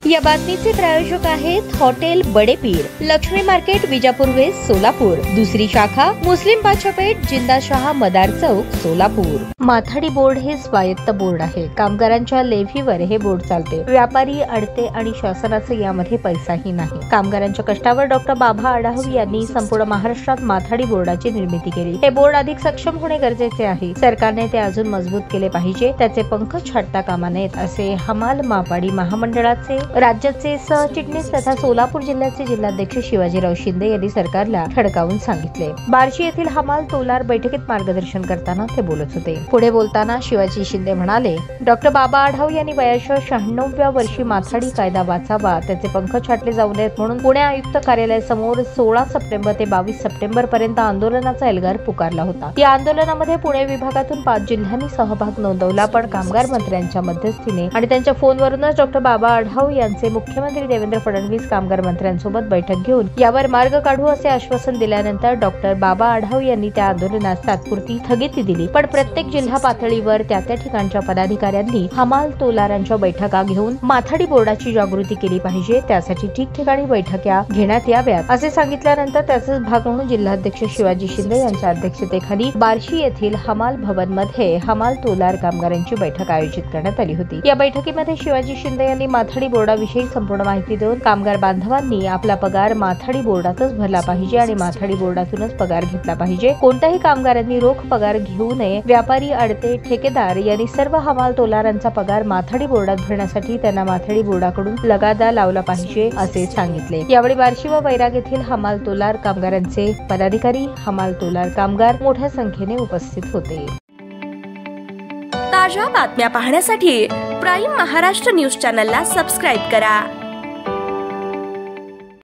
या बातमीचे प्रायोजक आहेत hotel Badepeer, Laxmi market, Vijapur west, Solapur. दुसरी शाखा मुस्लिम बादशाहपेठ, जिंदाशहा मदार चौक, सोलापूर। माथाडी बोर्ड हे स्वायत्त बोर्ड आहे। कामगारांच्या लेव्हीवर हे बोर्ड चालते। व्यापारी अडते आणि शासनाचा यामध्ये पैसाही नाही। कामगारांच्या कष्टावर डॉक्टर बाबा आढाव यांनी संपूर्ण महाराष्ट्रात माथाडी बोर्डाची निर्मिती केली। हे बोर्ड अधिक सक्षम होणे गरजेचे आहे। सरकारने ते अजून मजबूत केले पाहिजे, त्याचे पंख छाटता कामा नयेत, असे हमाल मापाडी महामंडळाचे राज्याचे सरचिटणीस तथा सोलापूर जिल्ह्याचे जिल्हाध्यक्ष शिवाजीराव शिंदे यांनी सरकारला ठणकावून सांगितले। बार्शी येथील हमाल तोलार बैठकीत मार्गदर्शन करताना ते बोलत होते। पुढे बोलताना शिवाजी शिंदे म्हणाले, डॉक्टर बाबा आढाव यांनी वयाच्या 96व्या वर्षी माथाडी कायदा वाचावा, त्याचे पंख छाटले जाऊ नयेत म्हणून पुणे आयुक्त कार्यालयासमोर 16 सप्टेंबर ते 22 सप्टेंबर पर्यंत आंदोलनाचा एल्गार पुकारला होता। या आंदोलनामध्ये पुणे विभागातून 5 जिल्ह्यांनी सहभाग नोंदवला, पण कामगार मंत्र्यांच्या मध्यस्थीने आणि त्यांच्या फोनवरूनच डॉक्टर बाबा आढाव यांचे मुख्यमंत्री देवेंद्र फडणवीस कामगार मंत्र्यांसोबत बैठक घेऊन यावर मार्ग काढू असे आश्वासन दिल्यानंतर डॉक्टर बाबा आढाव यांनी त्या आंदोलनास तात्पुरती स्थगिती दिली। पण प्रत्येक जिल्हा पातळीवर त्या ठिकाणच्या पदाधिकाऱ्यांनी हमाल तोलारांच्या बैठका घेऊन माथाडी बोर्डाची जागृती केली पाहिजे, त्यासाठी ठिकठिकाणी बैठका घेण्यात याव्यात असे सांगितल्यानंतर त्याचाच भाग म्हणून जिल्हाध्यक्ष शिवाजी शिंदे यांच्या अध्यक्षतेखाली बार्शी येथील हमाल भवन मध्ये हमाल तोलार कामगारांची बैठक आयोजित करण्यात आली होती। या बैठकीमध्ये शिवाजी शिंदे यांनी माथाडी बोर्डाविषयी संपूर्ण माहिती देऊन कामगार बांधवांनी आपला पगार माथाडी बोर्डातच भरला पाहिजे आणि माथाडी बोर्डातूनच पगार घेतला पाहिजे। कोणत्याही कामगारांनी रोख पगार घेऊ नये। व्यापारी अडते ठेकेदार यांनी सर्व हमाल तोलारांचा पगार माथाडी बोर्डात भरण्यासाठी त्यांना माथाडी बोर्डाकडून लगादा लावला पाहिजे असे सांगितले। यावेळी बार्शी व वैराग येथील हमाल तोलार कामगारांचे पदाधिकारी, हमाल तोलार कामगार मोठ्या संख्येने उपस्थित होते। ताज्या बातम्या पाहण्यासाठी प्राईम महाराष्ट्र न्यूज चॅनलला सबस्क्राईब करा।